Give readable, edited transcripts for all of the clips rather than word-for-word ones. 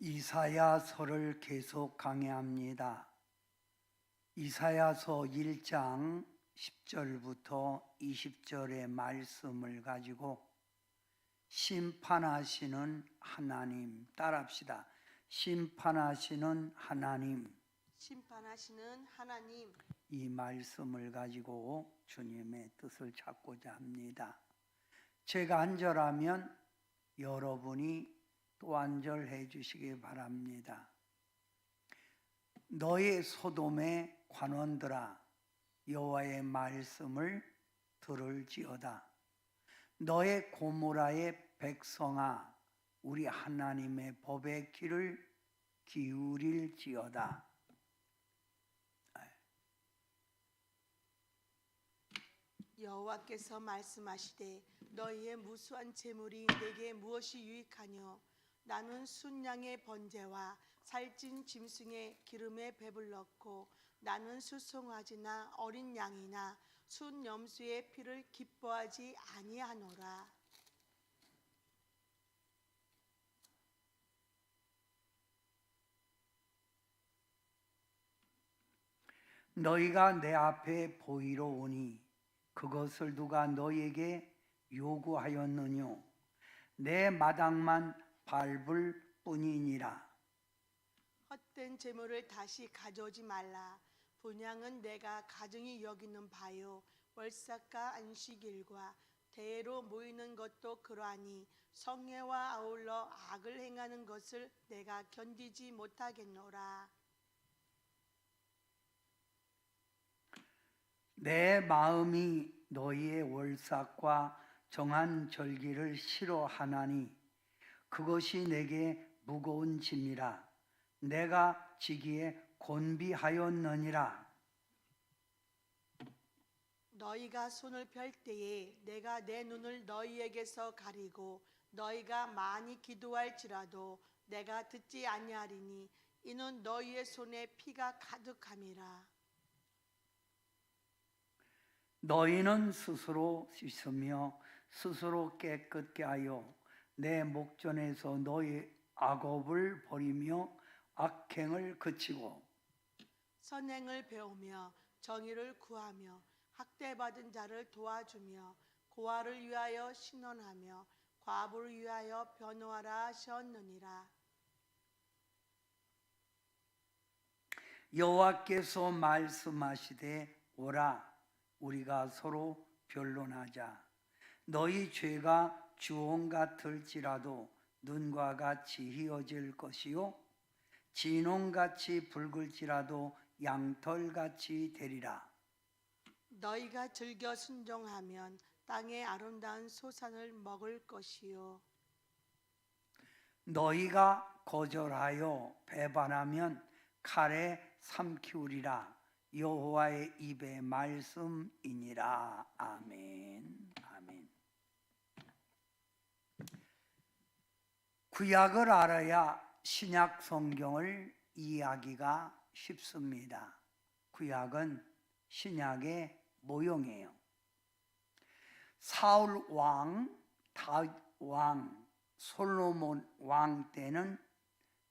이사야서를 계속 강해합니다. 이사야서 1장 10절부터 20절의 말씀을 가지고 심판하시는 하나님, 따라합시다. 심판하시는 하나님, 이 말씀을 가지고 주님의 뜻을 찾고자 합니다. 제가 한절하면 여러분이 또 한절해 주시기 바랍니다. 너의 소돔의 관원들아, 여호와의 말씀을 들을지어다. 너의 고모라의 백성아, 우리 하나님의 법의 귀를 기울일지어다. 여호와께서 말씀하시되 너희의 무수한 재물이 내게 무엇이 유익하뇨? 나는 순양의 번제와 살찐 짐승의 기름에 배불렀고 나는 수송아지나 어린 양이나 순 염소의 피를 기뻐하지 아니하노라. 너희가 내 앞에 보이러 오니 그것을 누가 너희에게 요구하였느뇨? 내 마당만 밟을 뿐이니라. 헛된 재물을 다시 가져오지 말라. 분향은 내가 가증히 여기는 바요. 월삭과 안식일과 대회로 모이는 것도 그러하니 성회와 아울러 악을 행하는 것을 내가 견디지 못하겠노라. 내 마음이 너희의 월삭과 정한 절기를 싫어하나니 그것이 내게 무거운 짐이라. 내가 지기에 곤비하였느니라. 너희가 손을 펼 때에 내가 내 눈을 너희에게서 가리고 너희가 많이 기도할지라도 내가 듣지 아니하리니 이는 너희의 손에 피가 가득함이라. 너희는 스스로 씻으며 스스로 깨끗게 하여 내 목전에서 너희 악업을 버리며 악행을 그치고 선행을 배우며 정의를 구하며 학대받은 자를 도와주며 고아를 위하여 신원하며 과부를 위하여 변호하라 하셨느니라. 여호와께서 말씀하시되 오라, 우리가 서로 변론하자. 너희 죄가 주홍 같을지라도 눈과 같이 희어질 것이요 진홍같이 붉을지라도 양털같이 되리라. 너희가 즐겨 순종하면 땅의 아름다운 소산을 먹을 것이요 너희가 거절하여 배반하면 칼에 삼키우리라. 여호와의 입의 말씀이니라. 아멘. 아멘. 구약을 알아야 신약 성경을 이해하기가 쉽습니다. 구약은 신약의 모형이에요. 사울 왕, 다윗 왕, 솔로몬 왕 때는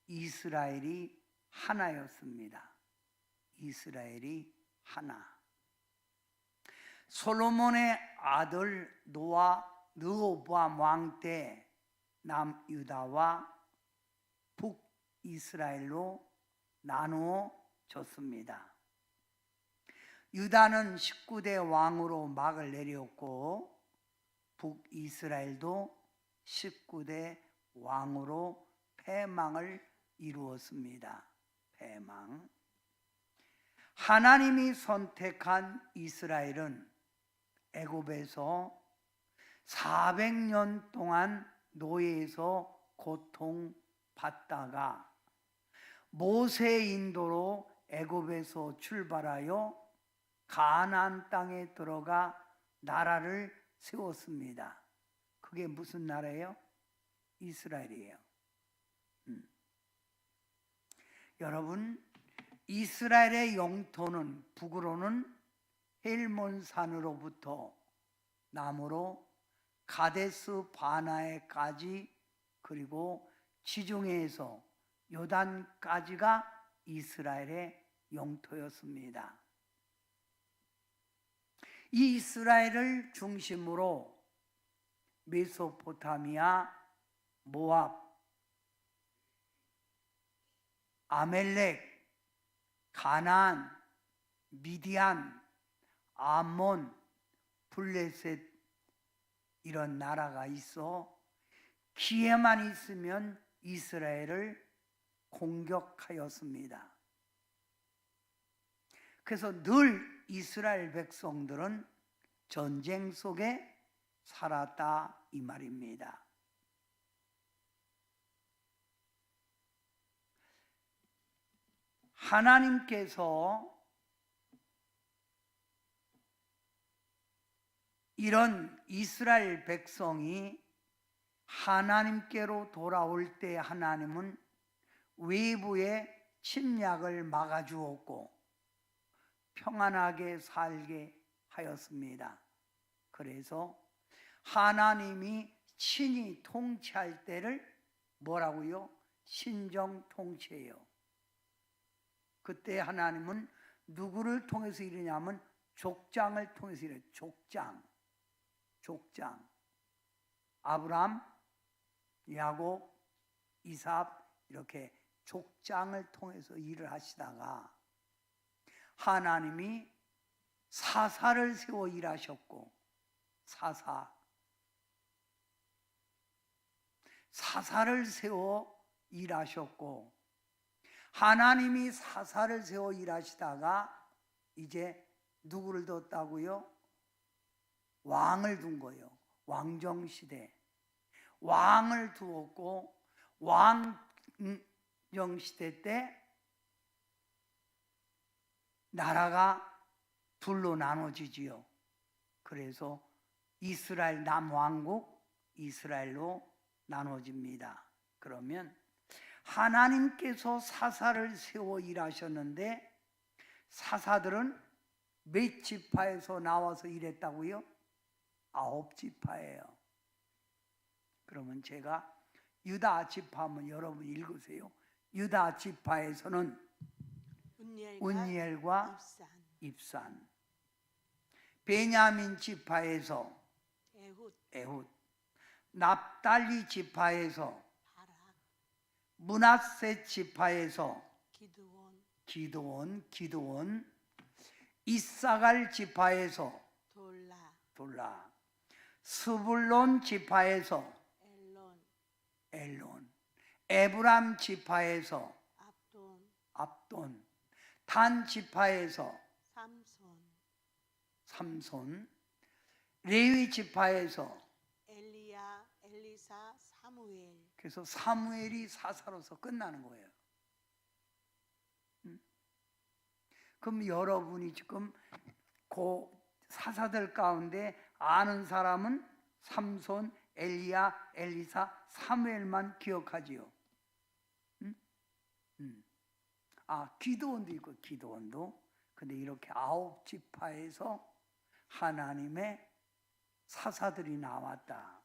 이스라엘이 하나였습니다. 이스라엘이 하나. 솔로몬의 아들 르호보암 왕 때 남유다와 북이스라엘로 나누어졌습니다. 유다는 19대 왕으로 막을 내렸고 북이스라엘도 19대 왕으로 패망을 이루었습니다. 패망. 하나님이 선택한 이스라엘은 애굽에서 400년 동안 노예에서 고통받다가 모세의 인도로 애굽에서 출발하여 가나안 땅에 들어가 나라를 세웠습니다. 그게 무슨 나라예요? 이스라엘이에요. 여러분, 이스라엘의 영토는 북으로는 헬몬산으로부터 남으로 가데스 바나에까지, 그리고 지중해에서 요단까지가 이스라엘의 영토였습니다. 이 이스라엘을 중심으로 메소포타미아, 모압, 아멜렉, 가나안, 미디안, 암몬, 블레셋 이런 나라가 있어 기회만 있으면 이스라엘을 공격하였습니다. 그래서 늘 이스라엘 백성들은 전쟁 속에 살았다 이 말입니다. 하나님께서 이런 이스라엘 백성이 하나님께로 돌아올 때 하나님은 외부의 침략을 막아주었고 평안하게 살게 하였습니다. 그래서 하나님이 친히 통치할 때를 뭐라고요? 신정 통치예요. 그때 하나님은 누구를 통해서 이르냐면 족장을 통해서 이래요. 족장. 아브람, 야곱, 이삭 이렇게 족장을 통해서 일을 하시다가 하나님이 사사를 세워 일하셨고 사사를 세워 일하셨고 하나님이 사사를 세워 일하시다가 이제 누구를 뒀다고요? 왕을 둔 거예요. 왕정시대. 왕을 두었고 왕정시대 때 나라가 둘로 나눠지지요. 그래서 이스라엘 남왕국 이스라엘로 나눠집니다. 그러면 하나님께서 사사를 세워 일하셨는데 사사들은 몇 지파에서 나와서 일했다고요? 9지파예요. 그러면 제가 유다 지파 한번 여러분 읽으세요. 유다 지파에서는 운니엘과 입산. 베냐민 지파에서 에훗. 납달리 지파에서 므낫세 지파에서 기드온. 이사갈 지파에서 돌라. 스불론 지파에서 엘론. 에브람 지파에서 압돈. 단 지파에서 삼손. 레위 지파에서 엘리야, 엘리사, 사무엘. 그래서 사무엘이 사사로서 끝나는 거예요. 그럼 여러분이 지금 그 사사들 가운데 아는 사람은 삼손, 엘리야, 엘리사, 사무엘만 기억하지요. 기드온도 있고 기드온도. 근데 이렇게 9지파에서 하나님의 사사들이 나왔다.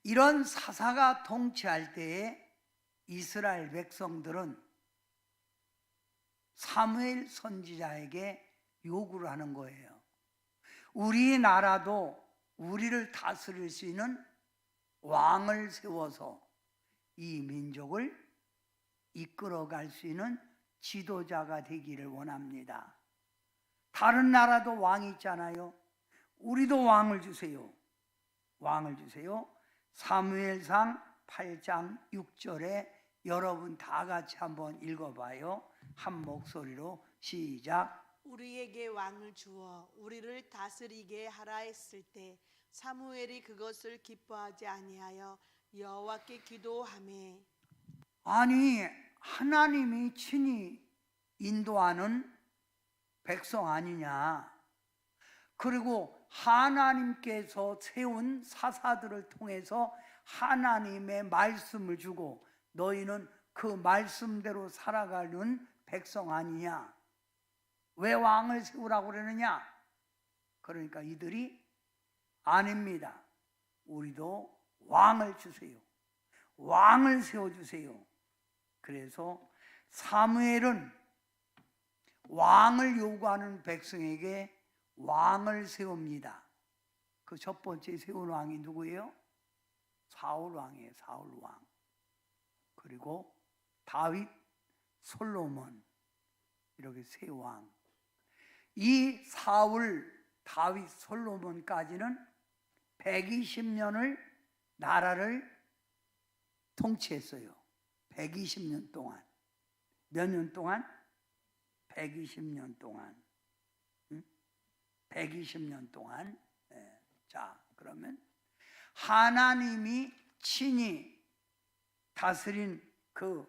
이런 사사가 통치할 때에 이스라엘 백성들은 사무엘 선지자에게 요구를 하는 거예요. 우리나라도 우리를 다스릴 수 있는 왕을 세워서 이 민족을 이끌어갈 수 있는 지도자가 되기를 원합니다. 다른 나라도 왕이 있잖아요. 우리도 왕을 주세요. 왕을 주세요. 사무엘상 8장 6절에 여러분 다 같이 한번 읽어봐요. 한 목소리로 시작. 우리에게 왕을 주어 우리를 다스리게 하라 했을 때 사무엘이 그것을 기뻐하지 아니하여 여호와께 기도하매. 아니 하나님이 친히 인도하는 백성 아니냐. 그리고 하나님께서 세운 사사들을 통해서 하나님의 말씀을 주고 너희는 그 말씀대로 살아가는 백성 아니냐. 왜 왕을 세우라고 그러느냐. 그러니까 이들이 아닙니다. 우리도 왕을 주세요. 왕을 세워주세요. 그래서 사무엘은 왕을 요구하는 백성에게 왕을 세웁니다. 그 첫 번째 세운 왕이 누구예요? 사울 왕이에요. 사울 왕. 그리고 다윗, 솔로몬, 이렇게 세 왕. 이 사울, 다윗, 솔로몬까지는 120년을 나라를 통치했어요. 120년 동안. 몇 년 동안? 120년 동안. 120년 동안. 네. 자, 그러면 하나님이 친히 다스린 그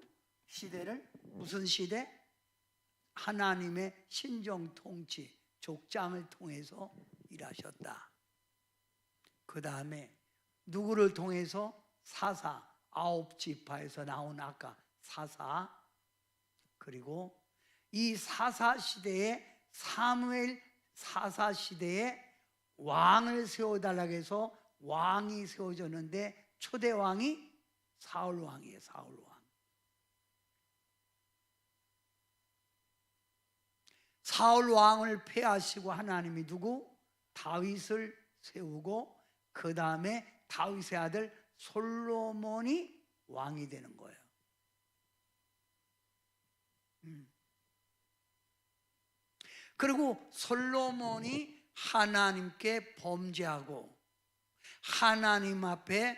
시대를 무슨 시대? 하나님의 신정 통치, 족장을 통해서 일하셨다. 그 다음에 누구를 통해서? 사사, 9지파에서 나온 아까 사사. 그리고 이 사사 시대에 사무엘 사사 시대에 왕을 세워달라고 해서 왕이 세워졌는데 초대 왕이 사울 왕이에요. 사울 왕. 사울 왕을 폐하시고 하나님이 누구? 다윗을 세우고 그 다음에 다윗의 아들 솔로몬이 왕이 되는 거예요. 그리고 솔로몬이 하나님께 범죄하고 하나님 앞에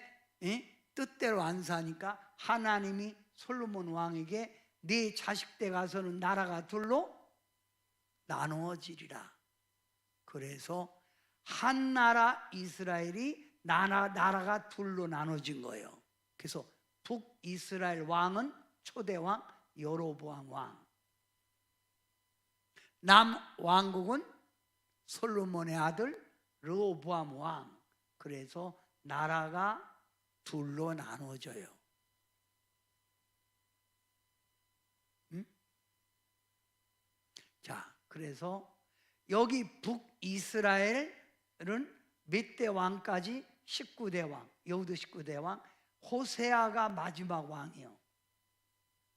뜻대로 안 사니까 하나님이 솔로몬 왕에게 네 자식 때 가서는 나라가 둘로 나누어지리라. 그래서 한 나라 이스라엘이 나라가 둘로 나눠진 거예요. 그래서 북이스라엘 왕은 초대왕 여로보암 왕, 남왕국은 솔로몬의 아들 르호보암 왕. 그래서 나라가 둘로 나눠져요. 자, 그래서 여기 북이스라엘은 몇 대 왕까지? 19대 왕. 여기도 19대 왕. 호세아가 마지막 왕이요.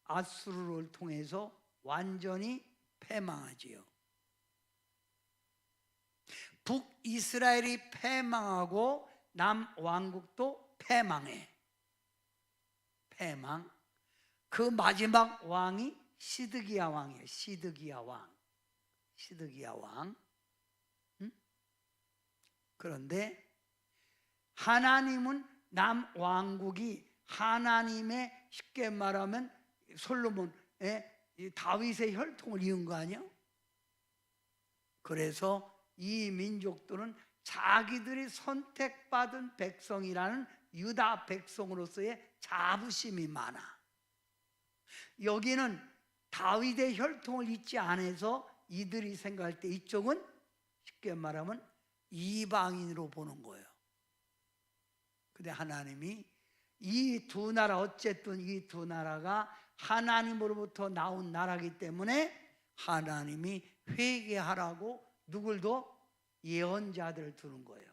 아수르를 통해서 완전히 패망하지요. 북이스라엘이 패망하고 남왕국도 패망해. 패망. 그 마지막 왕이 시드기야 왕이에요. 시드기야 왕. 시드기야 왕. 그런데 하나님은 남왕국이 하나님의, 쉽게 말하면 솔로몬의 다윗의 혈통을 이은 거 아니에요? 그래서 이 민족들은 자기들이 선택받은 백성이라는 유다 백성으로서의 자부심이 많아. 여기는 다윗의 혈통을 잇지 않아서 이들이 생각할 때 이쪽은 쉽게 말하면 이방인으로 보는 거예요. 근데 하나님이 이 두 나라, 어쨌든 이 두 나라가 하나님으로부터 나온 나라이기 때문에 하나님이 회개하라고 누굴 둬? 예언자들을 두는 거예요.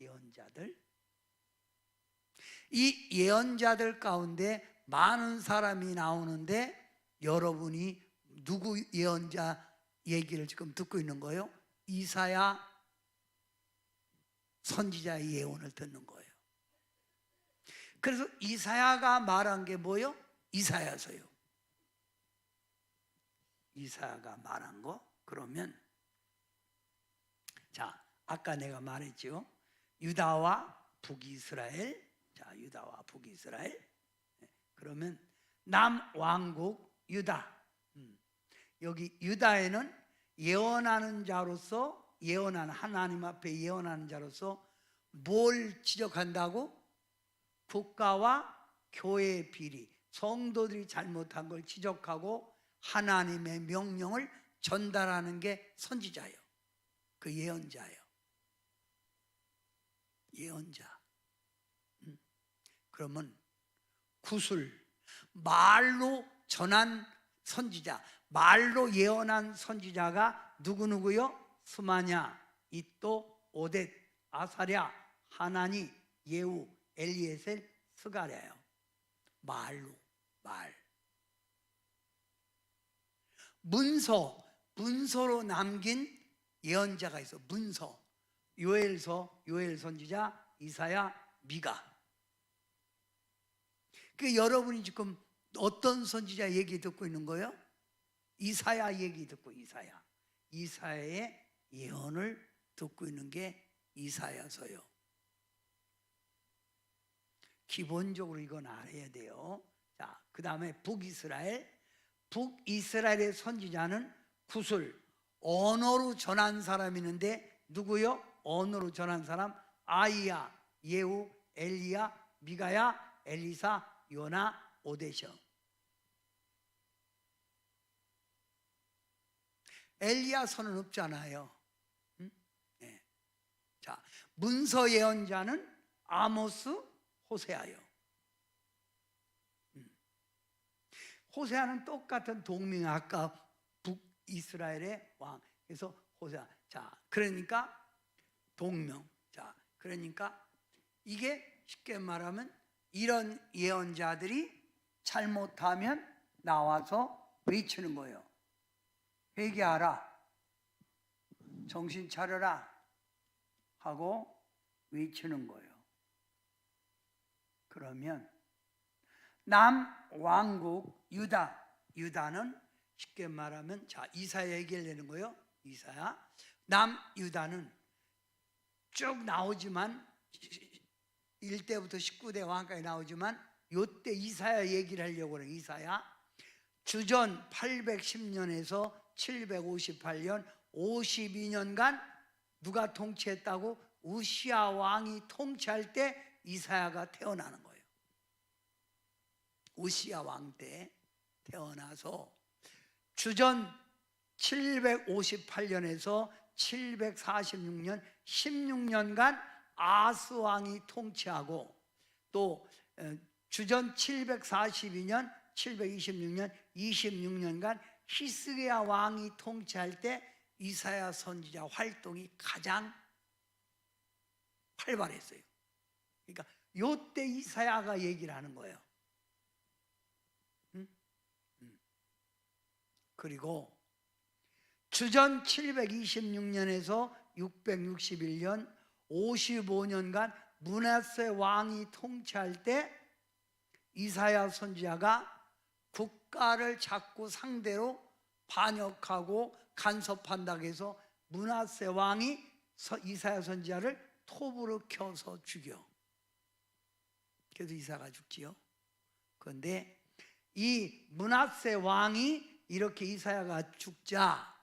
예언자들. 이 예언자들 가운데 많은 사람이 나오는데 여러분이 누구 예언자 얘기를 지금 듣고 있는 거예요? 이사야 선지자의 예언을 듣는 거예요. 그래서 이사야가 말한 게 뭐예요? 이사야서요. 이사야가 말한 거. 그러면 자, 아까 내가 말했죠. 유다와 북이스라엘. 자, 유다와 북이스라엘. 그러면 남왕국 유다. 여기 유다에는 예언하는 자로서, 예언하는, 하나님 앞에 예언하는 자로서 뭘 지적한다고? 국가와 교회의 비리, 성도들이 잘못한 걸 지적하고 하나님의 명령을 전달하는 게 선지자예요. 그 예언자예요. 예언자. 그러면 구술, 말로 전한 선지자, 말로 예언한 선지자가 누구누구요? 스마냐, 이또, 오뎃, 아사랴, 하나니, 예후, 엘리에셀 스가랴요. 말로, 말. 문서로 남긴 예언자가 있어. 문서. 요엘서, 요엘 선지자, 이사야, 미가. 그 여러분이 지금 어떤 선지자 얘기 듣고 있는 거예요? 이사야 얘기 듣고, 이사야의 예언을 듣고 있는 게 이사야서요. 기본적으로 이건 알아야 돼요. 자, 그 다음에 북이스라엘의 선지자는 구슬, 언어로 전한 사람이 있는데 누구요? 언어로 전한 사람 아이야, 예후, 엘리야, 미가야, 엘리사, 요나, 오데셔. 엘리야서는 없잖아요. 네. 자, 문서 예언자는 아모스, 호세아요. 호세아는 똑같은 동명, 아까 북이스라엘의 왕. 그래서 호세아. 자, 그러니까 동명. 자, 그러니까 이게 쉽게 말하면 이런 예언자들이 잘못하면 나와서 외치는 거예요. 회개하라, 정신 차려라 하고 외치는 거예요. 그러면 남왕국 유다는 쉽게 말하면, 자, 이사야 얘기를 내는 거예요. 이사야. 남유다는 쭉 나오지만 1대부터 19대 왕까지 나오지만 요때 이사야 얘기를 하려고 그래요. 이사야. 주전 810년에서 758년 52년간 누가 통치했다고? 우시야 왕이 통치할 때 이사야가 태어나는 거예요. 우시야 왕 때 태어나서 주전 758년에서 746년 16년간 아스 왕이 통치하고, 또 주전 742년 726년 26년간 히스기야 왕이 통치할 때 이사야 선지자 활동이 가장 활발했어요. 그러니까 요때 이사야가 얘기를 하는 거예요. 그리고 주전 726년에서 661년 55년간 므낫세 왕이 통치할 때 이사야 선지자가 국가를 자꾸 상대로 반역하고 간섭한다고 해서 므낫세 왕이 이사야 선지자를 톱으로 켜서 죽여. 그래서 이사야가 죽지요. 그런데 이 므낫세 왕이 이렇게 이사야가 죽자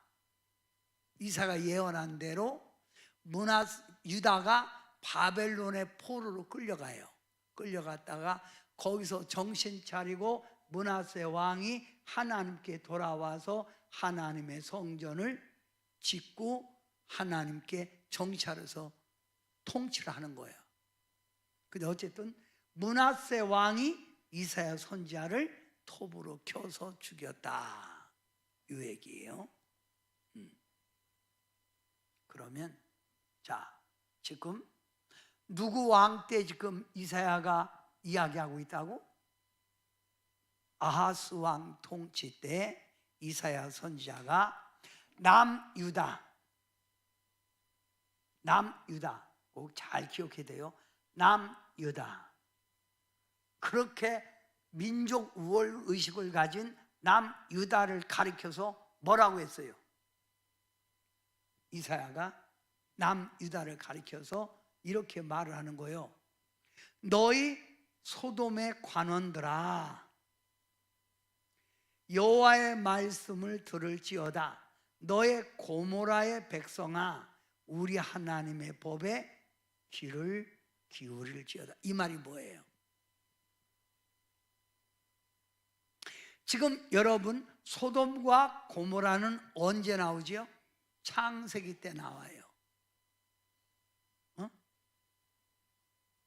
이사야가 예언한 대로 유다가 바벨론의 포로로 끌려가요. 끌려갔다가 거기서 정신 차리고 므낫세 왕이 하나님께 돌아와서 하나님의 성전을 짓고 하나님께 정찰해서 통치를 하는 거예요. 근데 어쨌든 므낫세 왕이 이사야 선지자를 톱으로 켜서 죽였다, 이 얘기예요. 그러면 자, 지금 누구 왕 때 지금 이사야가 이야기하고 있다고? 아하스 왕 통치 때 이사야 선지자가 남유다 꼭 잘 기억해야 돼요. 남유다, 그렇게 민족 우월 의식을 가진 남유다를 가리켜서 뭐라고 했어요? 이사야가 남유다를 가리켜서 이렇게 말을 하는 거예요. 너희 소돔의 관원들아, 여호와의 말씀을 들을지어다. 너의 고모라의 백성아, 우리 하나님의 법에 귀를 기울일지어다. 이 말이 뭐예요? 지금 여러분, 소돔과 고모라는 언제 나오지요? 창세기 때 나와요.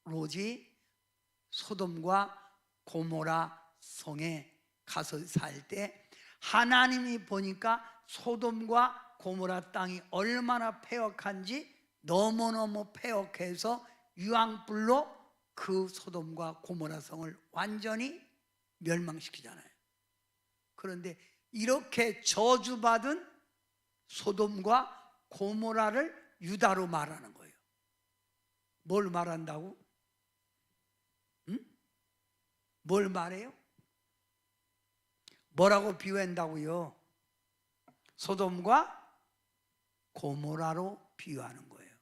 롯이 소돔과 고모라 성에 가서 살 때 하나님이 보니까 소돔과 고모라 땅이 얼마나 패역한지 너무너무 패역해서 유황불로 그 소돔과 고모라 성을 완전히 멸망시키잖아요. 그런데 이렇게 저주받은 소돔과 고모라를 유다로 말하는 거예요. 뭘 말한다고? 응? 뭘 말해요? 뭐라고 비유한다고요? 소돔과 고모라로 비유하는 거예요.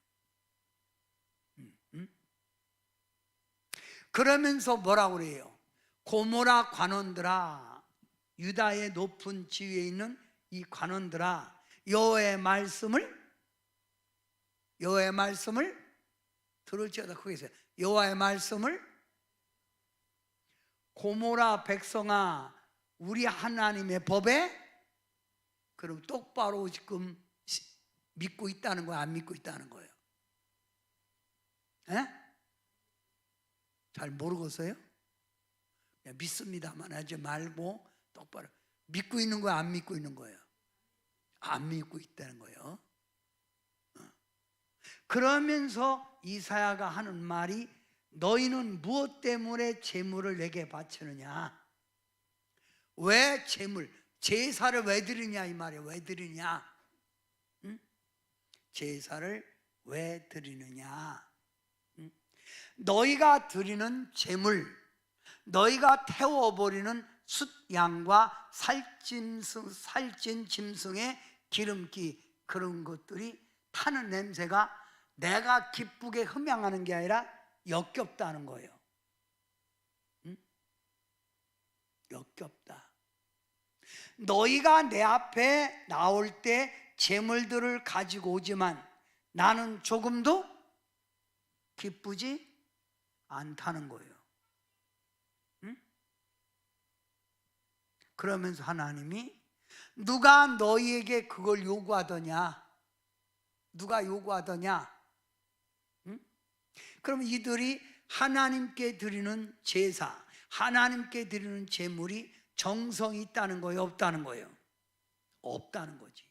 그러면서 뭐라고 그래요? 고모라 관원들아, 유다의 높은 지위에 있는 이 관원들아, 여호와의 말씀을 들을지어다. 거기 있어요. 여호와의 말씀을, 고모라 백성아, 우리 하나님의 법에, 그럼 똑바로 지금 믿고 있다는 거야, 안 믿고 있다는 거예요? 에? 잘 모르겠어요? 그냥 믿습니다만 하지 말고 똑바로 믿고 있는 거야, 안 믿고 있는 거예요? 안 믿고 있다는 거예요. 그러면서 이사야가 하는 말이, 너희는 무엇 때문에 제물을 내게 바치느냐? 왜 제사를 왜 드리냐 이 말이에요. 왜 드리냐? 응? 제사를 왜 드리느냐? 응? 너희가 드리는 제물, 너희가 태워버리는 숫양과 살찐 짐승의 기름기, 그런 것들이 타는 냄새가 내가 기쁘게 흠양하는 게 아니라 역겹다는 거예요. 응? 역겹다. 너희가 내 앞에 나올 때 제물들을 가지고 오지만 나는 조금도 기쁘지 않다는 거예요. 응? 그러면서 하나님이, 누가 너희에게 그걸 요구하더냐? 누가 요구하더냐? 응? 그럼 이들이 하나님께 드리는 제사, 하나님께 드리는 제물이 정성이 있다는 거예요, 없다는 거예요? 없다는 거지.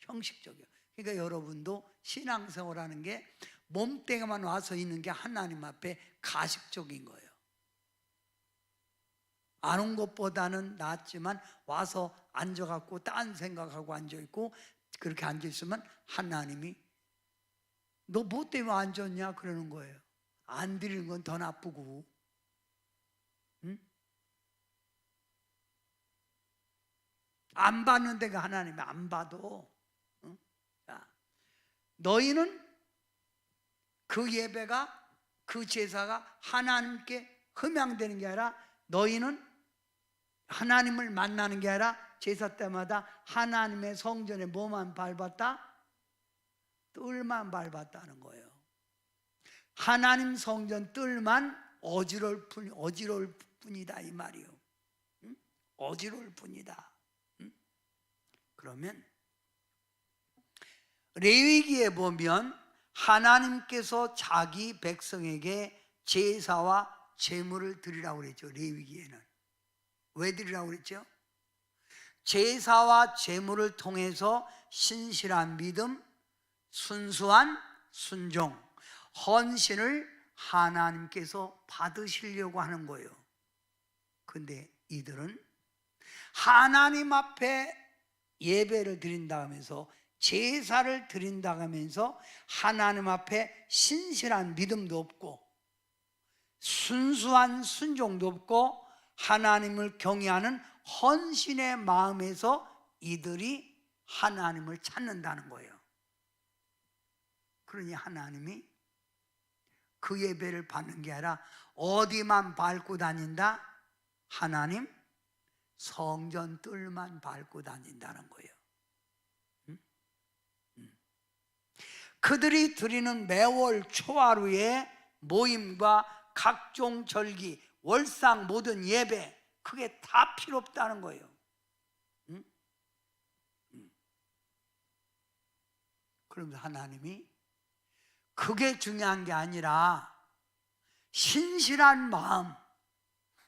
형식적이에요. 그러니까 여러분도 신앙생활하는 게 몸뚱이만 와서 있는 게 하나님 앞에 가식적인 거예요. 안 온 것보다는 낫지만 와서 앉아갖고 딴 생각하고 앉아있고, 그렇게 앉아있으면 하나님이 너 뭐 때문에 앉았냐 그러는 거예요. 안 드리는 건 더 나쁘고. 응? 안 받는 데가 하나님이 안 봐도. 응? 자, 너희는 그 예배가, 그 제사가 하나님께 흠양되는 게 아니라, 너희는 하나님을 만나는 게 아니라 제사 때마다 하나님의 성전에 뭐만 밟았다? 뜰만 밟았다는 거예요. 하나님 성전 뜰만 어지러울 뿐이다 이 말이요. 응? 어지러울 뿐이다. 응? 그러면 레위기에 보면 하나님께서 자기 백성에게 제사와 제물을 드리라고 그랬죠. 레위기에는 왜 드리라고 그랬죠? 제사와 제물을 통해서 신실한 믿음, 순수한 순종, 헌신을 하나님께서 받으시려고 하는 거예요. 근데 이들은 하나님 앞에 예배를 드린다 하면서, 제사를 드린다 하면서 하나님 앞에 신실한 믿음도 없고 순수한 순종도 없고 하나님을 경외하는 헌신의 마음에서 이들이 하나님을 찾는다는 거예요. 그러니 하나님이 그 예배를 받는 게 아니라 어디만 밟고 다닌다? 하나님 성전 뜰만 밟고 다닌다는 거예요. 그들이 드리는 매월 초하루의 모임과 각종 절기, 월상 모든 예배, 그게 다 필요 없다는 거예요. 그러면서 하나님이 그게 중요한 게 아니라 신실한 마음,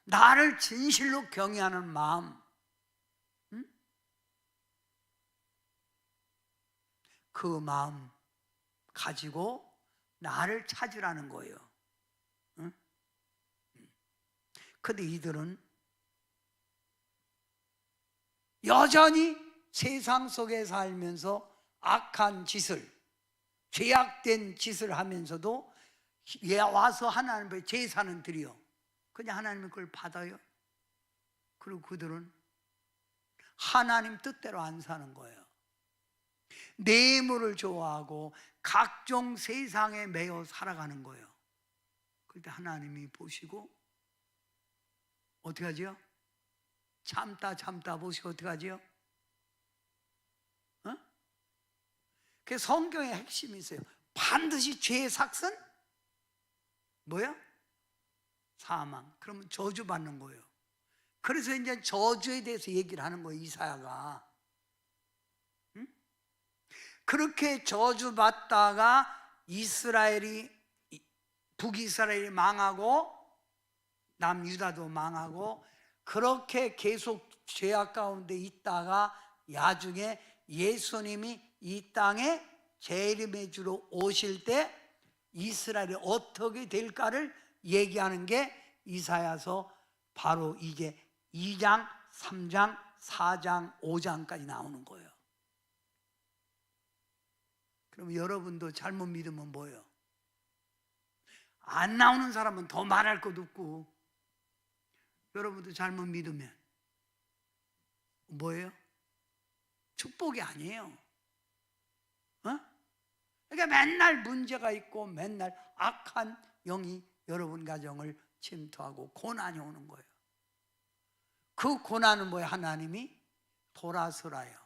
나를 진실로 경외하는 마음, 그 마음 가지고 나를 찾으라는 거예요. 근데 이들은 여전히 세상 속에 살면서 악한 짓을, 죄악된 짓을 하면서도 와서 하나님의 제사는 드려. 그냥 하나님이 그걸 받아요. 그리고 그들은 하나님 뜻대로 안 사는 거예요. 뇌물을 좋아하고 각종 세상에 매여 살아가는 거예요. 그럴 때 하나님이 보시고 어떻게 하죠? 참다 보시고 어떻게 하죠? 그 성경의 핵심이 있어요. 반드시 죄의 삭은 뭐야? 사망. 그러면 저주받는 거예요. 그래서 이제 저주에 대해서 얘기를 하는 거예요, 이사야가. 응? 그렇게 저주받다가 북이스라엘이 망하고 남유다도 망하고 그렇게 계속 죄악 가운데 있다가 나중에 예수님이 이 땅에 재림의 주로 오실 때 이스라엘이 어떻게 될까를 얘기하는 게 이사야서 바로 이게 2장, 3장, 4장, 5장까지 나오는 거예요. 그럼 여러분도 잘못 믿으면 뭐예요? 안 나오는 사람은 더 말할 것도 없고, 여러분도 잘못 믿으면 뭐예요? 축복이 아니에요. 그러니까 맨날 문제가 있고 맨날 악한 영이 여러분 가정을 침투하고 고난이 오는 거예요. 그 고난은 뭐예요? 하나님이 돌아서라요.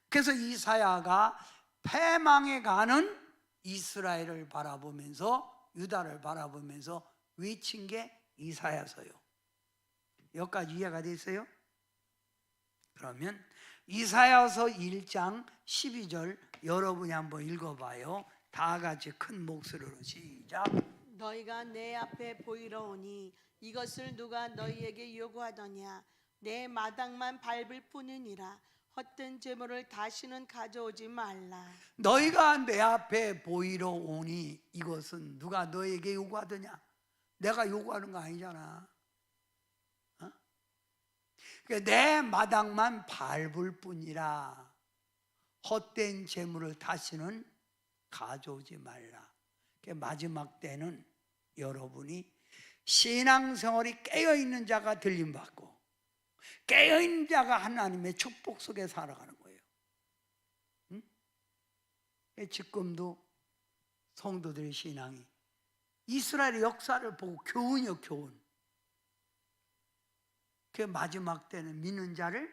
그래서 이사야가 패망에 가는 이스라엘을 바라보면서 유다를 바라보면서 외친 게 이사야서요. 여기까지 이해가 됐어요? 그러면 이사야서 1장 12절 여러분이 한번 읽어봐요. 다 같이 큰 목소리로 시작. 너희가 내 앞에 보이러 오니 이것을 누가 너희에게 요구하더냐? 내 마당만 밟을 뿐이니라. 헛된 재물을 다시는 가져오지 말라. 너희가 내 앞에 보이러 오니 이것은 누가 너에게 요구하더냐? 내가 요구하는 거 아니잖아. 내 마당만 밟을 뿐이라. 헛된 재물을 다시는 가져오지 말라. 마지막 때는 여러분이 신앙생활이 깨어있는 자가 들림받고 깨어있는 자가 하나님의 축복 속에 살아가는 거예요. 지금도 성도들의 신앙이 이스라엘의 역사를 보고 교훈이요, 교훈. 그 마지막 때는 믿는 자를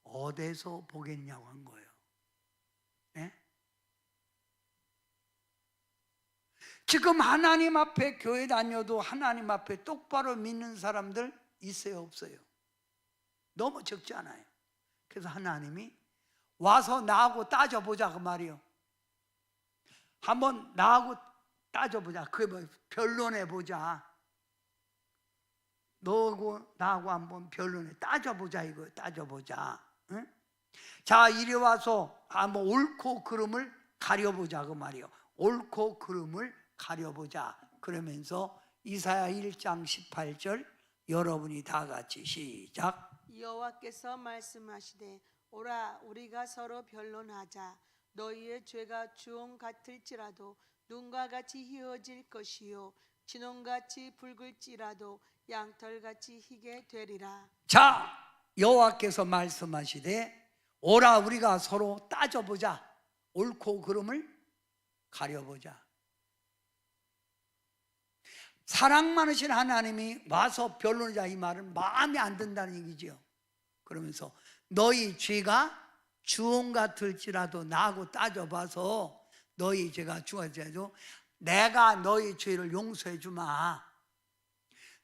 어디서 보겠냐고 한 거예요. 네? 지금 하나님 앞에 교회 다녀도 하나님 앞에 똑바로 믿는 사람들 있어요, 없어요? 너무 적지 않아요. 그래서 하나님이 와서 나하고 따져보자 그 말이요. 한번 나하고 따져보자. 그게 뭐 변론해보자. 너하고 나하고 한번 변론해 따져보자 이거 따져보자. 응? 자 이리 와서 한번 옳고 그름을 가려보자 그 말이요. 옳고 그름을 가려보자. 그러면서 이사야 1장 18절 여러분이 다 같이 시작. 여호와께서 말씀하시되 오라 우리가 서로 변론하자. 너희의 죄가 주홍 같을지라도 눈과 같이 희어질 것이요 진홍같이 붉을지라도 양털같이 희게 되리라. 자 여호와께서 말씀하시되 오라 우리가 서로 따져보자. 옳고 그름을 가려보자. 사랑 많으신 하나님이 와서 변론하자 이 말은 마음에 안 든다는 얘기죠. 그러면서 너희 죄가 주홍 같을지라도 나하고 따져봐서 너희 죄가 주어져도 내가 너희 죄를 용서해 주마.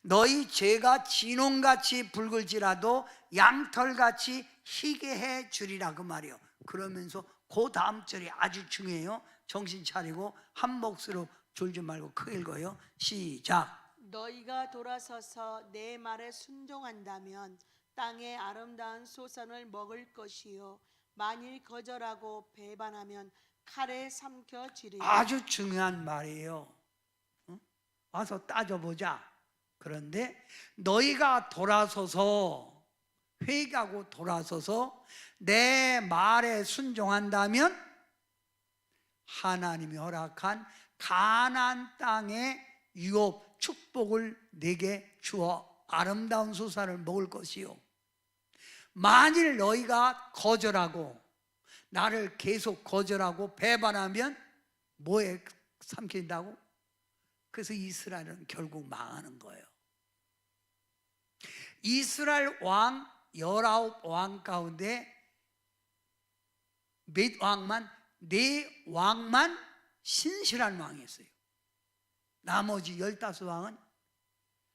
너희 죄가 진홍같이 붉을지라도 양털같이 희게 해 주리라 그 말이요. 그러면서 그 다음 절이 아주 중요해요. 정신 차리고 한 몫으로 졸지 말고 크게 읽어요. 시작. 너희가 돌아서서 내 말에 순종한다면 땅의 아름다운 소산을 먹을 것이요 만일 거절하고 배반하면 칼에 삼켜지리라. 아주 중요한 말이에요. 와서 따져보자. 그런데 너희가 돌아서서, 회개하고 돌아서서 내 말에 순종한다면 하나님이 허락한 가나안 땅의 유업, 축복을 내게 주어 아름다운 수산을 먹을 것이요, 만일 너희가 거절하고 나를 계속 거절하고 배반하면 뭐에 삼킨다고? 그래서 이스라엘은 결국 망하는 거예요. 이스라엘 왕 19왕 가운데 몇 왕만, 4왕만 신실한 왕이었어요. 나머지 15왕은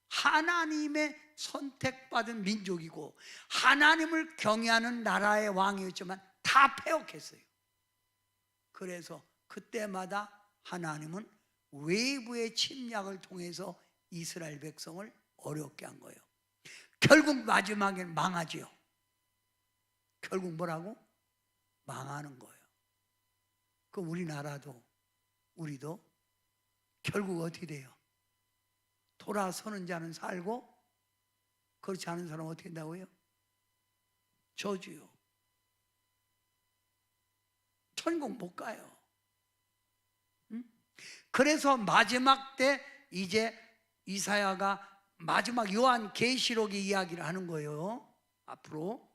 하나님의 선택받은 민족이고 하나님을 경외하는 나라의 왕이었지만 다 패역했어요. 그래서 그때마다 하나님은 외부의 침략을 통해서 이스라엘 백성을 어렵게 한 거예요. 결국 마지막엔 망하지요. 결국 뭐라고? 망하는 거예요. 그 우리나라도, 우리도 결국 어떻게 돼요? 돌아서는 자는 살고 그렇지 않은 사람은 어떻게 된다고요? 저주요. 천국 못 가요. 응? 그래서 마지막 때 이제 이사야가 마지막 요한계시록의 이야기를 하는 거예요. 앞으로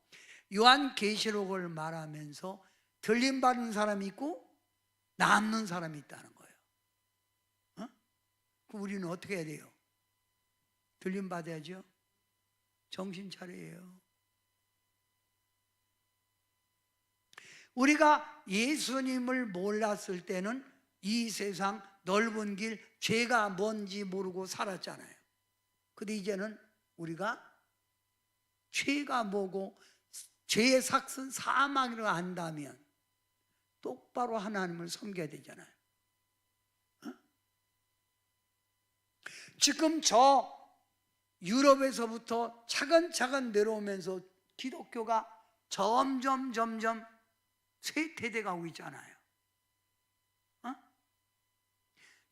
요한계시록을 말하면서 들림받는 사람이 있고 남는 사람이 있다는 거예요. 어? 그럼 우리는 어떻게 해야 돼요? 들림받아야죠. 정신 차려요. 우리가 예수님을 몰랐을 때는 이 세상 넓은 길, 죄가 뭔지 모르고 살았잖아요. 근데 이제는 우리가 죄가 뭐고 죄의 삭은 사망이라고 안다면 똑바로 하나님을 섬겨야 되잖아요. 어? 지금 저 유럽에서부터 차근차근 내려오면서 기독교가 점점 쇠퇴돼 가고 있잖아요. 어?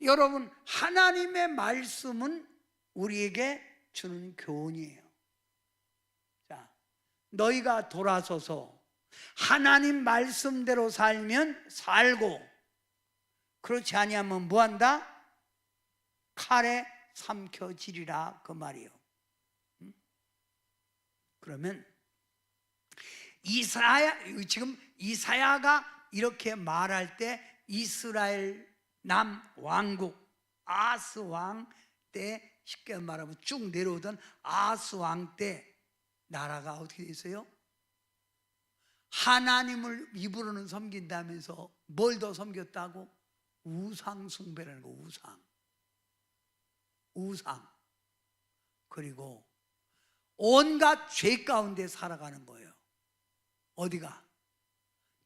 여러분, 하나님의 말씀은 우리에게 주는 교훈이에요. 자, 너희가 돌아서서 하나님 말씀대로 살면 살고, 그렇지 아니하면 뭐한다? 칼에 삼켜지리라, 그 말이에요. 그러면 지금 이사야가 이렇게 말할 때 이스라엘 남왕국 아스 왕 때, 쉽게 말하면 쭉 내려오던 아스 왕 때 나라가 어떻게 됐어요? 하나님을 입으로는 섬긴다면서 뭘 더 섬겼다고? 우상 숭배라는 거. 우상. 그리고 온갖 죄 가운데 살아가는 거예요. 어디가?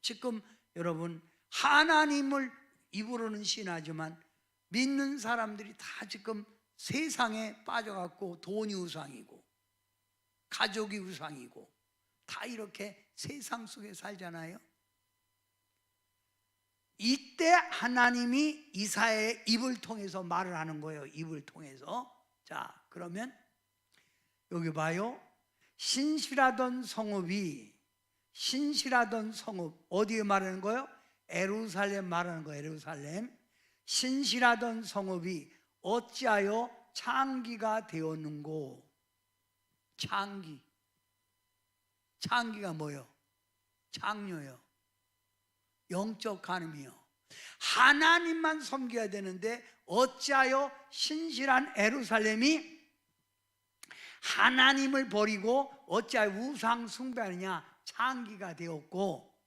지금 여러분, 하나님을 입으로는 신하지만 믿는 사람들이 다 지금 세상에 빠져갖고 돈이 우상이고 가족이 우상이고 다 이렇게 세상 속에 살잖아요. 이때 하나님이 이사야의 입을 통해서 말을 하는 거예요. 입을 통해서. 자, 그러면 여기 봐요. 신실하던 성읍이, 신실하던 성읍 어디에 말하는 거예요? 예루살렘 말하는 거예요. 예루살렘. 신실하던 성읍이 어찌하여 창기가 되었는고. 창기가 뭐예요? 창녀요. 영적 간음이요. 하나님만 섬겨야 되는데 어찌하여 신실한 예루살렘이 하나님을 버리고 어찌하여 우상 숭배하느냐? 창기가 되었고,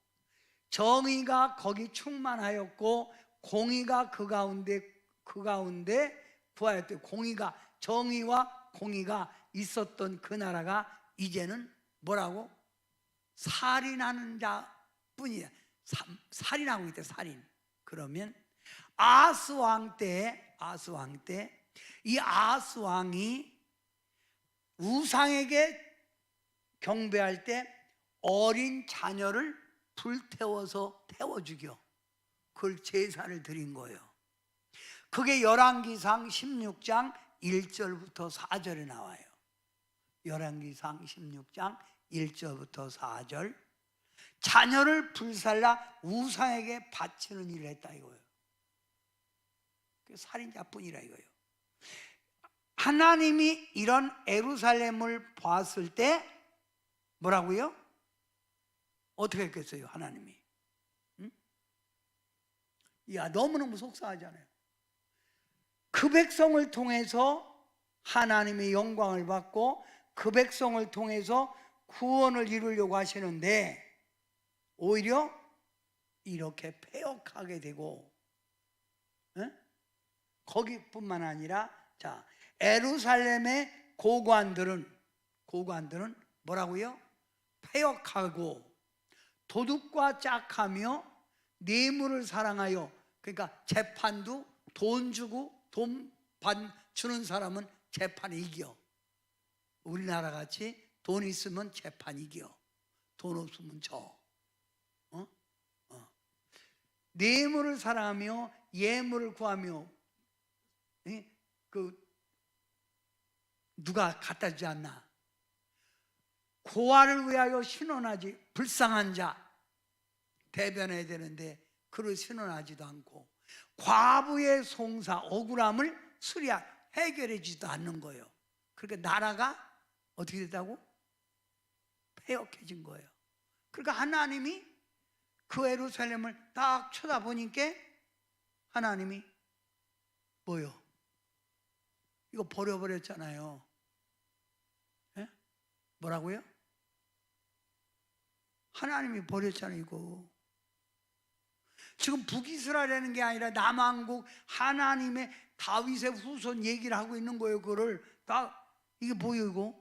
정의가 거기 충만하였고 공의가 그 가운데 부하였대. 공의가, 정의와 공의가 있었던 그 나라가 이제는 뭐라고? 살인하는 자뿐이야. 살인하고 있대. 살인. 그러면 아스 왕 때 이 아스 왕이 우상에게 경배할 때 어린 자녀를 불태워서 태워 죽여. 그걸 제사를 드린 거예요. 그게 열왕기상 16장 1절부터 4절에 나와요. 열왕기상 16장 1절부터 4절. 자녀를 불살라 우상에게 바치는 일을 했다 이거예요. 살인자뿐이라 이거예요. 하나님이 이런 예루살렘을 봤을 때 뭐라고요? 어떻게 했겠어요? 하나님이 야, 너무너무 속상하잖아요. 그 백성을 통해서 하나님의 영광을 받고 그 백성을 통해서 구원을 이루려고 하시는데 오히려 이렇게 패역하게 되고, 거기뿐만 아니라 자, 예루살렘의 고관들은 뭐라고요? 패역하고 도둑과 짝하며 뇌물을 사랑하여, 그러니까 재판도 돈 주고 돈 주는 사람은 재판에 이겨. 우리나라 같이 돈 있으면 재판 이겨. 돈 없으면 져. 뇌물을 사랑하며 예물을 구하며, 누가 갖다 주지 않나. 고아를 위하여 신원하지, 불쌍한 자 대변해야 되는데 그를 신원하지도 않고, 과부의 송사 억울함을 해결해지도 않는 거예요. 그러니까 나라가 어떻게 됐다고? 패역해진 거예요. 그러니까 하나님이 그 예루살렘을 딱 쳐다보니까 하나님이 뭐요? 이거 버려버렸잖아요. 예? 뭐라고요? 하나님이 버렸잖아요. 이거 지금 북이스라엘이라는 게 아니라 남왕국 하나님의 다윗의 후손 얘기를 하고 있는 거예요. 그거를 다 이게 뭐예요 이거?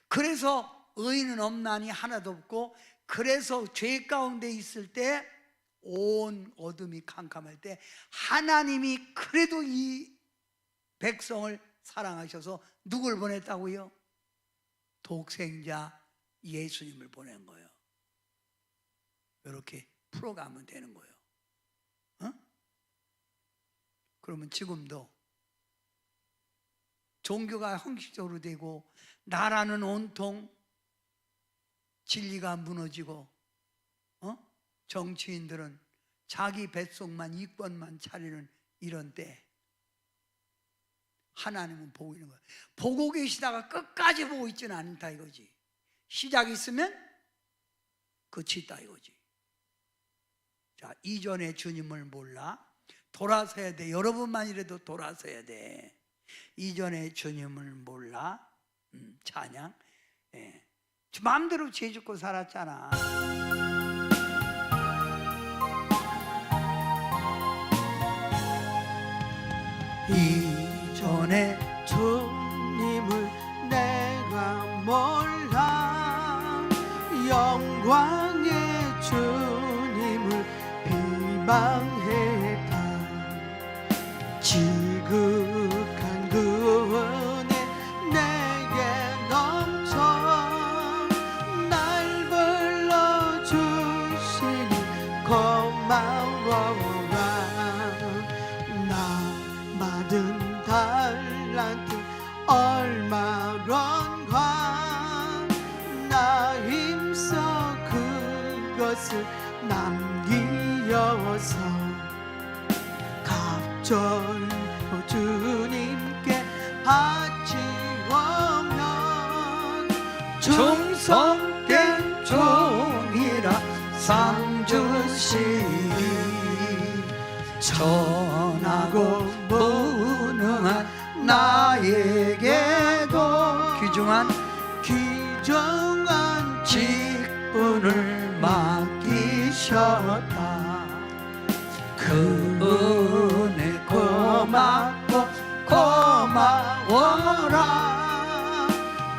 그래서 의인은 없나니 하나도 없고, 그래서 죄 가운데 있을 때 온 어둠이 캄캄할 때 하나님이 그래도 이 백성을 사랑하셔서 누굴 보냈다고요? 독생자 예수님을 보낸 거예요. 이렇게 풀어가면 되는 거예요. 그러면 지금도 종교가 형식적으로 되고 나라는 온통 진리가 무너지고, 정치인들은 자기 뱃속만 이권만 차리는 이런 때 하나님은 보고 있는 거예요. 보고 계시다가 끝까지 보고 있지는 않다 이거지. 시작 있으면 끝이 있다 이거지. 자, 이전에 주님을 몰라 돌아서야 돼. 여러분만이라도 돌아서야 돼. 이전에 주님을 몰라. 찬양. 마음대로 죄 짓고 살았잖아. 이전에 주님을 내가 몰라 영광의 주님을 비방했다. 지극한 그 은혜 내게 넘쳐 날 불러주시니 고마워라. 나 받은 달란트 얼마론가 나 힘써 그것을 남기어서 갑절로 주님께 바치오면 충성된 종이라 상 주시리. 전하고 무능한 나에게도 귀중한 직분을 맡기셨다. 그 은혜 고맙고 고마워라.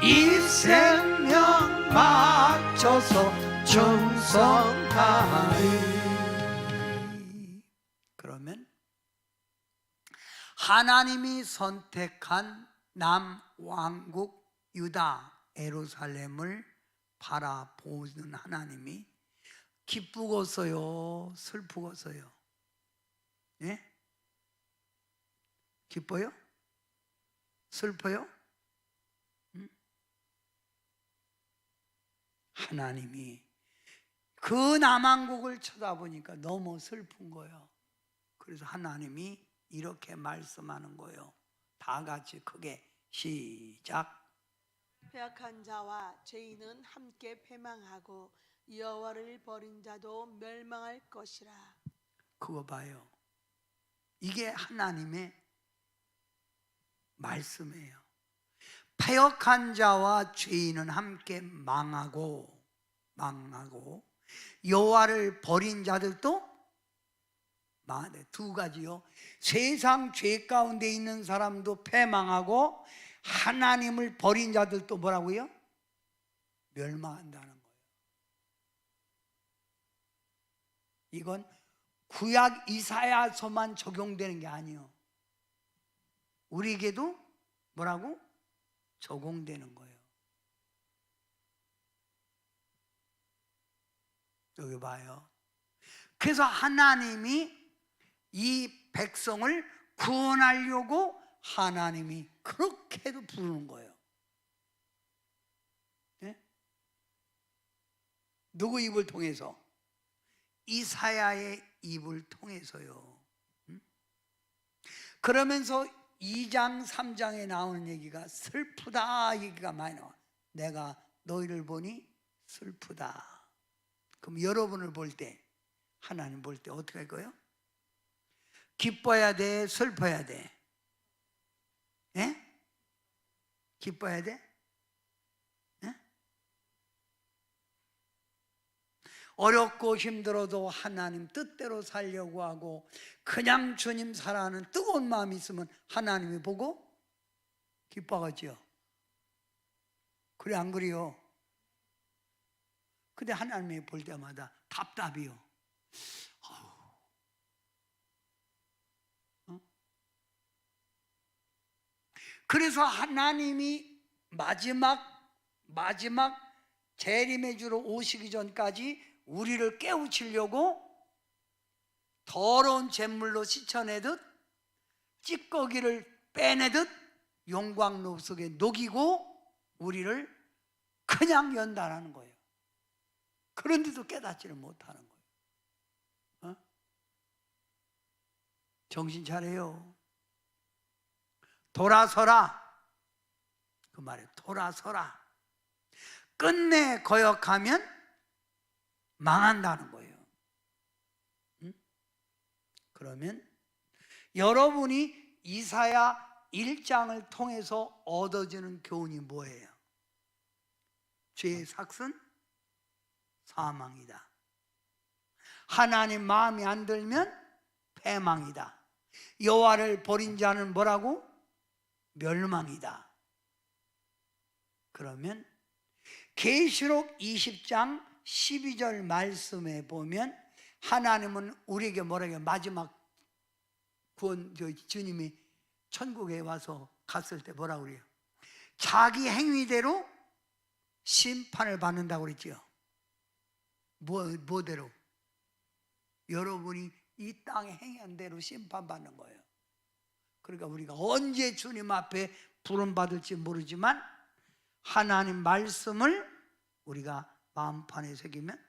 이 생명 바쳐서 충성하리. 그러면 하나님이 선택한 남왕국 유다 예루살렘을 바라보는 하나님이 기쁘겠어요? 슬프겠어요? 예? 기뻐요? 슬퍼요? 응? 하나님이 그 남한국을 쳐다보니까 너무 슬픈 거예요. 그래서 하나님이 이렇게 말씀하는 거예요. 다 같이 크게 시작. 패역한 자와 죄인은 함께 패망하고 여호와를 버린 자도 멸망할 것이라. 그거 봐요. 이게 하나님의 말씀이에요. 패역한 자와 죄인은 함께 망하고 여호와를 버린 자들도 망하네. 두 가지요. 세상 죄 가운데 있는 사람도 패망하고 하나님을 버린 자들도 뭐라고요? 멸망한다는 거예요. 이건 구약 이사야서만 적용되는 게 아니에요. 우리에게도 뭐라고? 적용되는 거예요. 여기 봐요. 그래서 하나님이 이 백성을 구원하려고 하나님이 그렇게도 부르는 거예요. 네? 누구 입을 통해서? 이사야의 입을 통해서요. 그러면서 2장 3장에 나오는 얘기가 슬프다 얘기가 많이 나와. 내가 너희를 보니 슬프다. 그럼 여러분을 볼 때, 하나님 볼 때 어떻게 할 거예요? 기뻐야 돼? 슬퍼야 돼? 예? 기뻐야 돼? 예? 어렵고 힘들어도 하나님 뜻대로 살려고 하고 그냥 주님 사랑하는 뜨거운 마음이 있으면 하나님이 보고 기뻐하지요. 그래 안 그래요? 근데 하나님이 볼 때마다 답답해요. 그래서 하나님이 마지막 재림의 주로 오시기 전까지 우리를 깨우치려고 더러운 잿물로 씻어내듯 찌꺼기를 빼내듯 용광로 속에 녹이고 우리를 그냥 연단하는 거예요. 그런데도 깨닫지를 못하는 거예요. 정신 차려요. 돌아서라. 그 말에 돌아서라. 끝내 거역하면 망한다는 거예요. 그러면 여러분이 이사야 1장을 통해서 얻어지는 교훈이 뭐예요? 죄의 삭은 사망이다. 하나님 마음이 안 들면 패망이다. 여호와를 버린 자는 뭐라고? 멸망이다. 그러면 계시록 20장 12절 말씀에 보면 하나님은 우리에게 뭐라고 해요? 마지막 구원, 주님이 천국에 와서 갔을 때 뭐라고 그래요? 자기 행위대로 심판을 받는다고 그랬죠. 뭐대로? 여러분이 이 땅에 행한 대로 심판받는 거예요. 그러니까 우리가 언제 주님 앞에 부름받을지 모르지만 하나님 말씀을 우리가 마음판에 새기면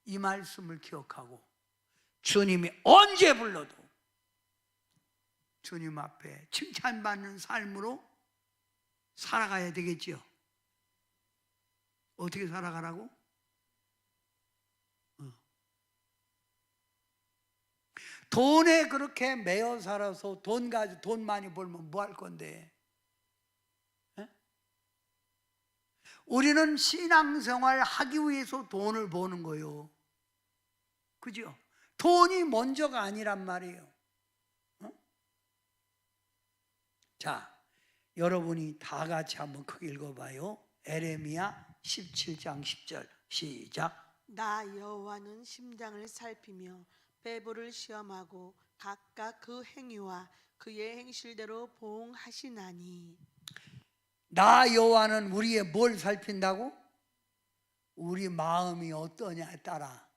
이 말씀을 기억하고 주님이 언제 불러도 주님 앞에 칭찬받는 삶으로 살아가야 되겠지요. 어떻게 살아가라고? 돈에 그렇게 매여 살아서 돈 많이 벌면 뭐 할 건데? 에? 우리는 신앙생활 하기 위해서 돈을 버는 거예요. 그죠? 돈이 먼저가 아니란 말이에요. 자, 여러분이 다 같이 한번 크게 읽어봐요. 에레미야 17장 10절 시작. 나 여호와는 심장을 살피며 배부를 시험하고 각각 그 행위와 그의 행실대로 보응하시나니. 나 여호와는 우리의 뭘 살핀다고? 우리 마음이 어떠냐에 따라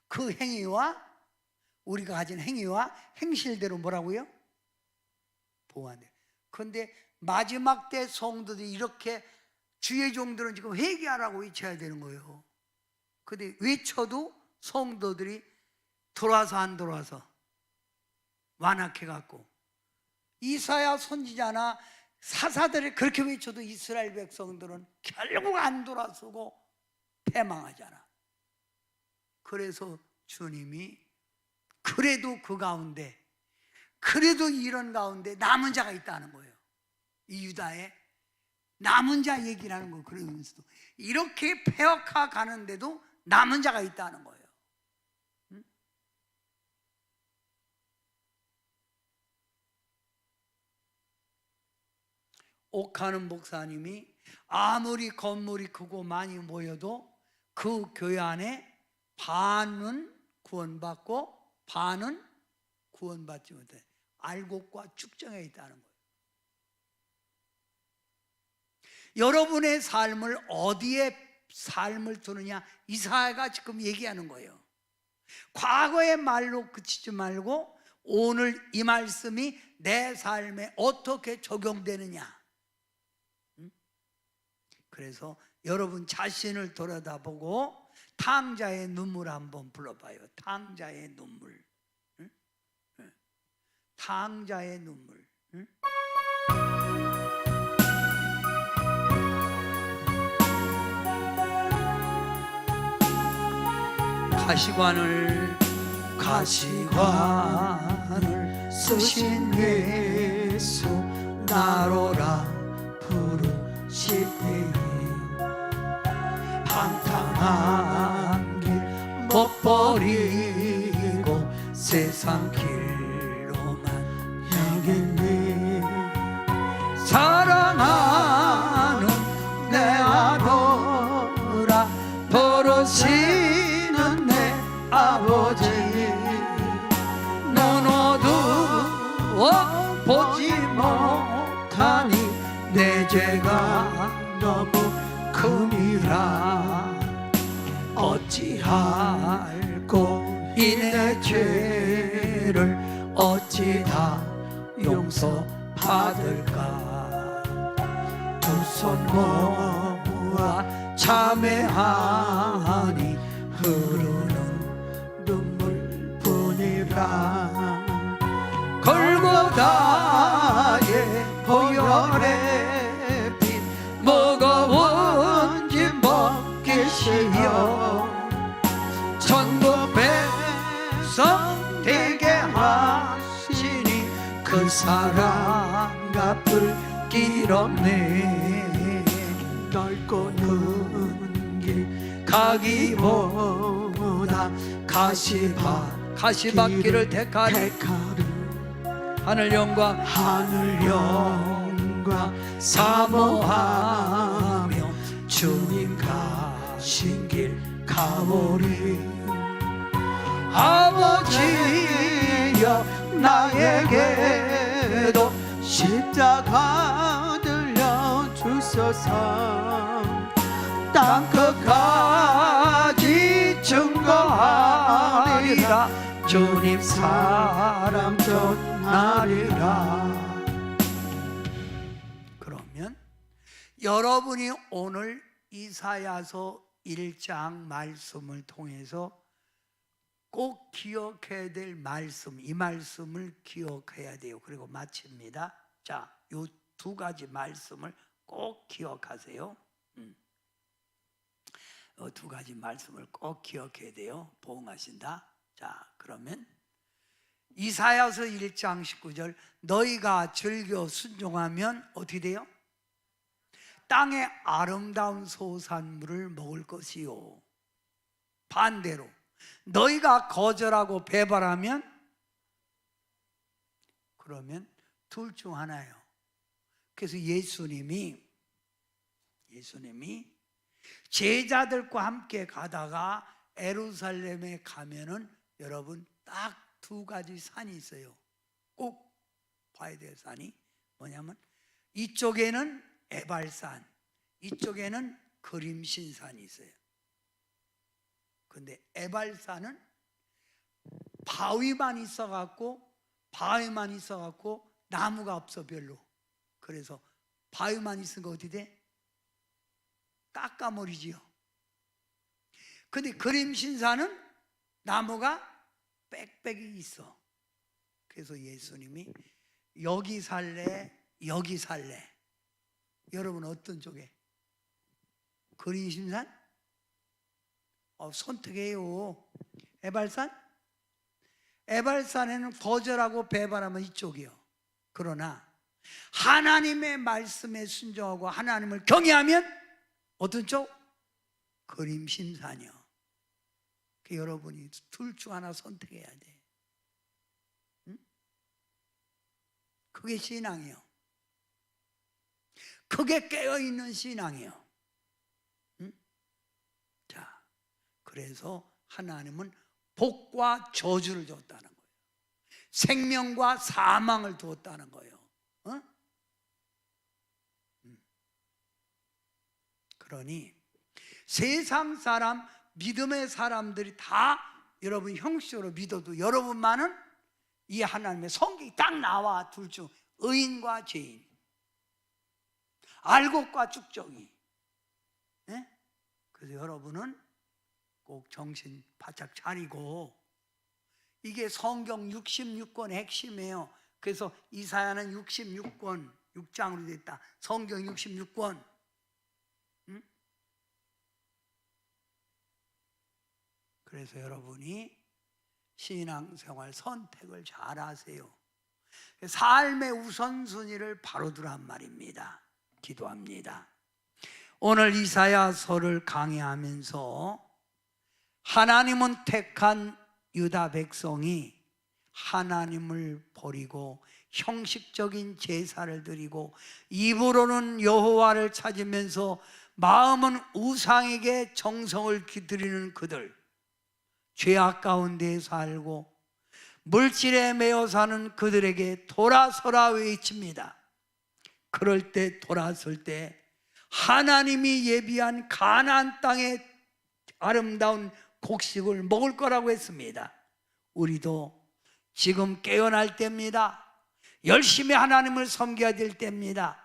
그 행위와 우리가 가진 행위와 행실대로 뭐라고요? 보호한대. 그런데 마지막 때 성도들이 이렇게 주의 종들은 지금 회개하라고 외쳐야 되는 거예요. 근데 외쳐도 성도들이 돌아서 안 돌아서 완악해 갖고, 이사야 선지자나 사사들이 그렇게 외쳐도 이스라엘 백성들은 결국 안 돌아서고 패망하잖아. 그래서 주님이 그래도 그 가운데, 그래도 이런 가운데 남은 자가 있다는 거예요. 이 유다에 남은 자 얘기라는 거. 그러면서도 이렇게 폐역하 가는데도 남은 자가 있다는 거예요. 옥하는 목사님이 아무리 건물이 크고 많이 모여도 그 교회 안에 반은 구원받고 반은 구원받지 못해 알곡과 축정에 있다는 거예요. 여러분의 삶을 어디에 삶을 두느냐, 이사야가 지금 얘기하는 거예요. 과거의 말로 그치지 말고 오늘 이 말씀이 내 삶에 어떻게 적용되느냐. 그래서 여러분 자신을 돌아다보고 탕자의 눈물 한번 불러봐요. 탕자의 눈물. 탕자의 눈물. 가시관을 쓰신 예수 나로라 부르시되 방탕한 길 못 버리고 세상 길로만 향했네. 사랑하는 내 아버라 부르시는 내 아버지, 눈 어두워 보지 못하니 내 죄가 너무 큼이라. 어찌할꼬 이 내 죄를 어찌 다 용서받을까. 두 손 모아 참회하니 흐르는 눈물뿐이라. 골고다의 보혈의 피 무거운 짐 벗기시어 천국 백성 되게 하시니 그 사랑 갚을 길 없네. 넓고 넓은 길 가기보다 가시밭길을 택하리. 하늘 영광 사모하며 주님 가신 길 가보리. 아버지여 나에게도 십자가 들려주소서. 땅끝까지 증거하리라. 주님 사랑 전하리라. 그러면 여러분이 오늘 이사야서 1장 말씀을 통해서 꼭 기억해야 될 말씀, 이 말씀을 기억해야 돼요. 그리고 마칩니다. 자, 요 두 가지 말씀을 꼭 기억하세요. 두 가지 말씀을 꼭 기억해야 돼요. 보응하신다. 자, 그러면 이사야서 1장 19절, 너희가 즐겨 순종하면 어떻게 돼요? 땅의 아름다운 소산물을 먹을 것이요. 반대로 너희가 거절하고 배발하면, 그러면 둘 중 하나예요. 그래서 예수님이 제자들과 함께 가다가 예루살렘에 가면은 여러분 딱 두 가지 산이 있어요. 꼭 봐야 될 산이 뭐냐면 이쪽에는 에발산, 이쪽에는 그림신산이 있어요. 근데 에발산은 바위만 있어갖고 나무가 없어 별로. 그래서 바위만 있으니까 어디 돼? 깎아버리지요. 근데 그림신사는 나무가 빽빽이 있어. 그래서 예수님이 여기 살래, 여기 살래. 여러분 어떤 쪽에? 그림신산? 선택해요. 에발산? 에발산에는 거절하고 배반하면 이쪽이요. 그러나 하나님의 말씀에 순종하고 하나님을 경외하면 어떤 쪽? 그림신산이요. 여러분이 둘 중 하나 선택해야 돼. 응? 그게 신앙이요. 그게 깨어있는 신앙이요. 응? 자, 그래서 하나님은 복과 저주를 줬다는 거예요. 생명과 사망을 두었다는 거예요. 어? 그러니 세상 사람, 믿음의 사람들이 다 여러분 형식적으로 믿어도 여러분만은 이 하나님의 성경이 딱 나와. 둘 중 의인과 죄인, 알곡과 쭉정이. 네? 그래서 여러분은 꼭 정신 바짝 차리고, 이게 성경 66권의 핵심이에요. 그래서 이사야는 66권 6장으로 됐다. 성경 66권. 응? 그래서 여러분이 신앙생활 선택을 잘 하세요. 삶의 우선순위를 바로 두란 말입니다. 기도합니다. 오늘 이사야서를 강의하면서 하나님은 택한 유다 백성이 하나님을 버리고 형식적인 제사를 드리고 입으로는 여호와를 찾으면서 마음은 우상에게 정성을 기드리는 그들, 죄악 가운데 살고 물질에 매여 사는 그들에게 돌아서라 외칩니다. 그럴 때 돌아설 때 하나님이 예비한 가나안 땅의 아름다운 곡식을 먹을 거라고 했습니다. 우리도 지금 깨어날 때입니다. 열심히 하나님을 섬겨야 될 때입니다.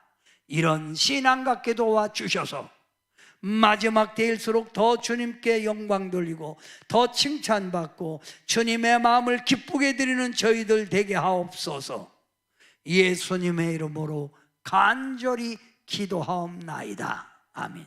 이런 신앙 갖게 도와주셔서 마지막 때일수록 더 주님께 영광 돌리고 더 칭찬받고 주님의 마음을 기쁘게 드리는 저희들 되게 하옵소서. 예수님의 이름으로 간절히 기도하옵나이다. 아멘.